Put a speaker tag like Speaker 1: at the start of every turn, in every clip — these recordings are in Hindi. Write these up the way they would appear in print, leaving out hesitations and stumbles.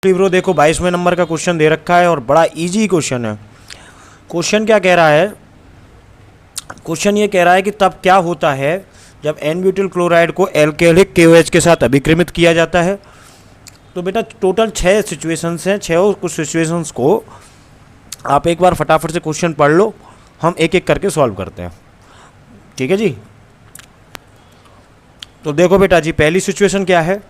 Speaker 1: ब्रो देखो 22वें नंबर का क्वेश्चन दे रखा है और बड़ा इजी क्वेश्चन है। क्वेश्चन क्या कह रहा है? क्वेश्चन ये कह रहा है कि तब क्या होता है जब एन ब्यूटिल क्लोराइड को एल्केलिक KOH के साथ अभिक्रमित किया जाता है। तो बेटा टोटल 6 सिचुएशंस हैं, 6 कुछ सिचुएशंस को आप एक बार फटाफट से क्वेश्चन पढ़ लो, हम एक एक करके सॉल्व करते हैं। ठीक है जी। तो देखो बेटा जी, पहली सिचुएशन क्या है?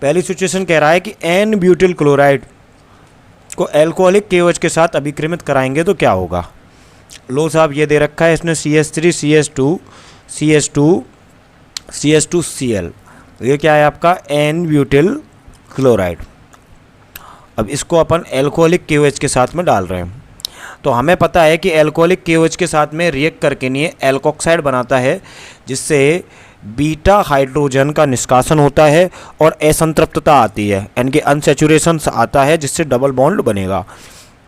Speaker 1: पहली सिचुएशन कह रहा है कि एन ब्यूटिल क्लोराइड को एल्कोहलिक KOH के साथ अभिक्रमित कराएंगे तो क्या होगा। लो साहब ये दे रखा है इसने CH3 CH2 CH2 CH2 Cl। ये क्या है आपका एन ब्यूटिल क्लोराइड। अब इसको अपन एल्कोहलिक KOH के साथ में डाल रहे हैं। तो हमें पता है कि एल्कोहलिक KOH के साथ में रिएक्ट करके नहीं एल्कोक्साइड बनाता है, जिससे बीटा हाइड्रोजन का निष्कासन होता है और असंतृप्तता आती है, यानी कि अनसैचुरेशन आता है, जिससे डबल बॉन्ड बनेगा।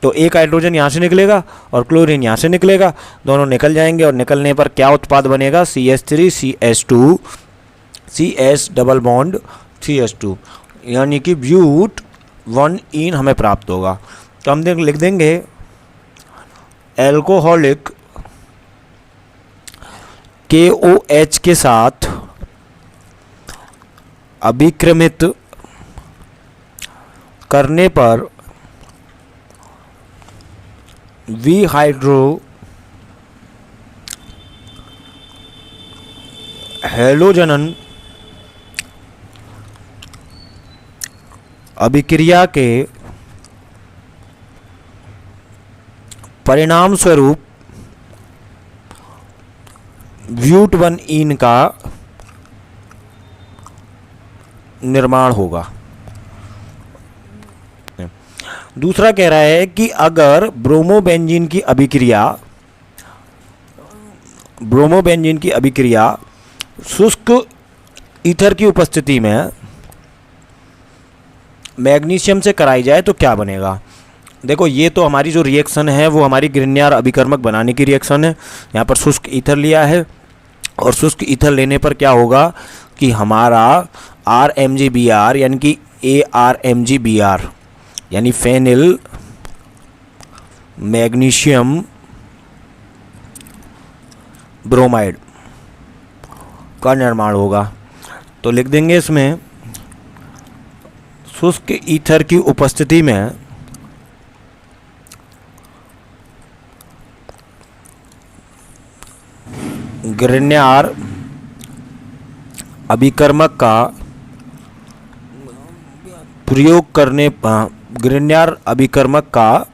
Speaker 1: तो एक हाइड्रोजन यहाँ से निकलेगा और क्लोरीन यहाँ से निकलेगा, दोनों निकल जाएंगे और निकलने पर क्या उत्पाद बनेगा? CH3 CH2 CH double bond CH2, यानी कि ब्यूट 1 इन हमें प्राप्त होगा। तो हम लिख देंगे एल्कोहलिक KOH के साथ अभिक्रमित करने पर विहाइड्रो हैलोजनन अभिक्रिया के परिणाम स्वरूप ब्यूट 1 इन का निर्माण होगा। दूसरा कह रहा है कि अगर ब्रोमोबेंजीन की अभिक्रिया शुष्क ईथर की उपस्थिति में मैग्नीशियम से कराई जाए तो क्या बनेगा। देखो ये तो हमारी जो रिएक्शन है वो हमारी ग्रिग्नार्ड अभिकर्मक बनाने की रिएक्शन है। यहाँ पर शुष्क ईथर लिया है और शुष्क ईथर लेने पर क्या होगा कि हमारा RMgBr यानी कि ARMgBr यानी फेनिल मैग्नीशियम ब्रोमाइड का निर्माण होगा। तो लिख देंगे इसमें शुष्क ईथर की उपस्थिति में ग्रिग्नार्ड अभिकर्मक का प्रयोग करने ग्रिग्नार्ड अभिकर्मक का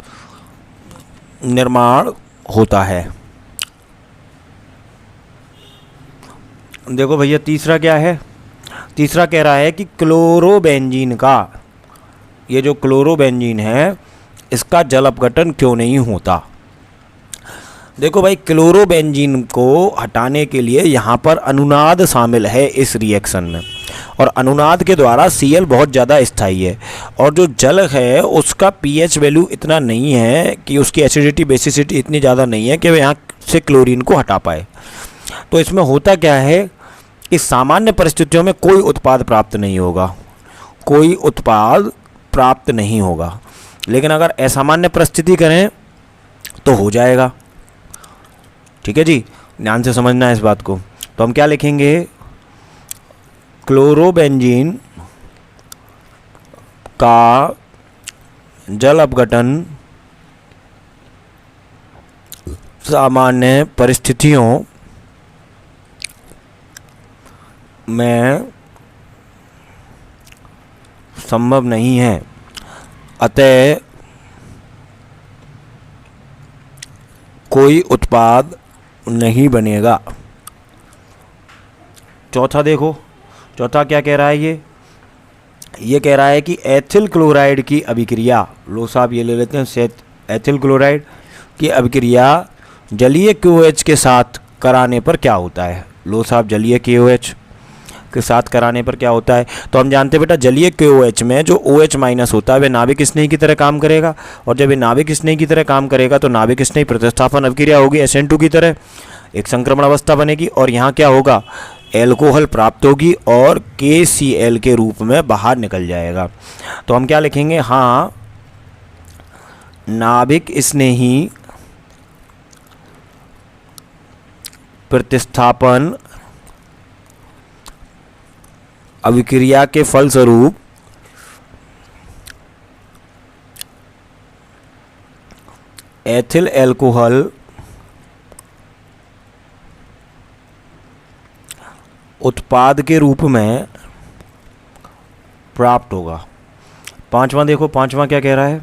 Speaker 1: निर्माण होता है। देखो भैया तीसरा क्या है? तीसरा कह रहा है कि क्लोरोबेंजीन का, ये जो क्लोरोबेंजीन है इसका जल अपघटन क्यों नहीं होता। देखो भाई क्लोरोबेंजीन को हटाने के लिए यहाँ पर अनुनाद शामिल है इस रिएक्शन में, और अनुनाद के द्वारा Cl बहुत ज़्यादा स्थायी है और जो जल है उसका pH वैल्यू इतना नहीं है कि उसकी एसिडिटी बेसिसिटी इतनी ज़्यादा नहीं है कि वह यहाँ से क्लोरीन को हटा पाए। तो इसमें होता क्या है कि सामान्य परिस्थितियों में कोई उत्पाद प्राप्त नहीं होगा, लेकिन अगर असामान्य परिस्थिति करें तो हो जाएगा। ठीक है जी, ध्यान से समझना है इस बात को। तो हम क्या लिखेंगे? क्लोरोबेंजीन का जल अपघटन सामान्य परिस्थितियों में संभव नहीं है, अतः कोई उत्पाद नहीं बनेगा। चौथा देखो, चौथा क्या कह रहा है? ये कह रहा है कि एथिल क्लोराइड की अभिक्रिया, लो साहब ये ले लेते हैं, एथिल क्लोराइड की अभिक्रिया जलीय KOH के साथ कराने पर क्या होता है। लो साहब जलीय KOH के साथ कराने पर क्या होता है। तो हम जानते हैं बेटा जलीय KOH में जो OH माइनस होता है वह नाभिक स्नेही की तरह काम करेगा, और जब ये नाभिक स्नेही की तरह काम करेगा तो नाभिक स्नेही प्रतिस्थापन अभिक्रिया होगी SN2 की तरह, एक संक्रमण अवस्था बनेगी। और यहाँ क्या होगा एल्कोहल प्राप्त होगी और KCl के रूप में बाहर निकल जाएगा। तो हम क्या लिखेंगे, हाँ नाभिक स्नेही प्रतिस्थापन अभिक्रिया के फलस्वरूप एथिल एल्कोहल उत्पाद के रूप में प्राप्त होगा। पांचवा देखो, पांचवा क्या कह रहा है,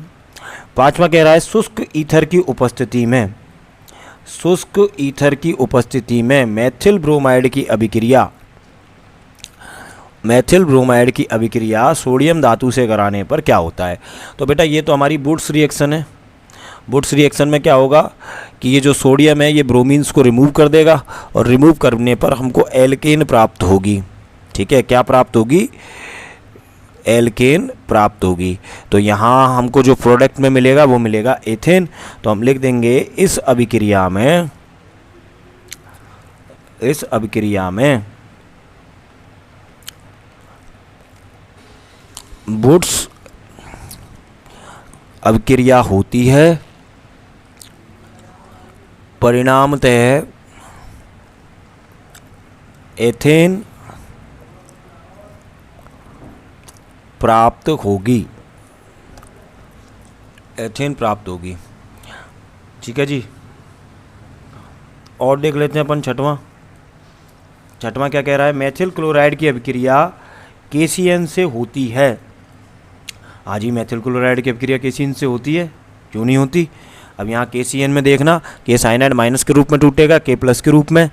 Speaker 1: पांचवा कह रहा है शुष्क ईथर की उपस्थिति में, शुष्क ईथर की उपस्थिति में मेथिल ब्रोमाइड की अभिक्रिया, मेथिल ब्रोमाइड की अभिक्रिया सोडियम धातु से कराने पर क्या होता है। तो बेटा ये तो हमारी वुड्स रिएक्शन है। वुड्स रिएक्शन में क्या होगा कि ये जो सोडियम है ये ब्रोमीन्स को रिमूव कर देगा और रिमूव करने पर हमको एल्केन प्राप्त होगी। ठीक है, क्या प्राप्त होगी, एल्केन प्राप्त होगी। तो यहाँ हमको जो प्रोडक्ट में मिलेगा वो मिलेगा एथेन। तो हम लिख देंगे इस अभिक्रिया में वुड्स अभिक्रिया होती है, परिणामतः एथेन प्राप्त होगी, एथेन प्राप्त होगी। ठीक है जी, और देख लेते हैं अपन छठवां क्या कह रहा है, मेथिल क्लोराइड की अभिक्रिया KCN से होती है। हाँ जी, मेथिल क्लोराइड की अभिक्रिया KCN से होती है, क्यों नहीं होती। अब यहाँ KCN में देखना K साइनाइड माइनस के रूप में टूटेगा K प्लस के रूप में,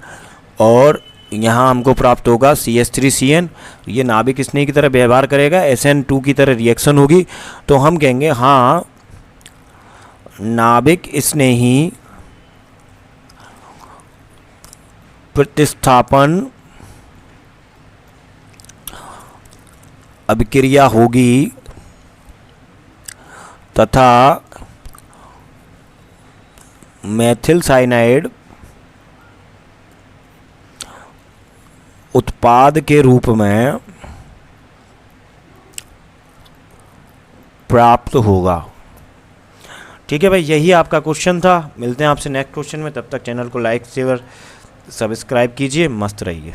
Speaker 1: और यहाँ हमको प्राप्त होगा CH3CN। ये नाभिक स्नेही की तरह व्यवहार करेगा, SN2 की तरह रिएक्शन होगी। तो हम कहेंगे हाँ नाभिक स्नेही प्रतिस्थापन अभिक्रिया होगी तथा मेथिल साइनाइड उत्पाद के रूप में प्राप्त होगा। ठीक है भाई, यही आपका क्वेश्चन था। मिलते हैं आपसे नेक्स्ट क्वेश्चन में, तब तक चैनल को लाइक शेयर सब्सक्राइब कीजिए। मस्त रहिए।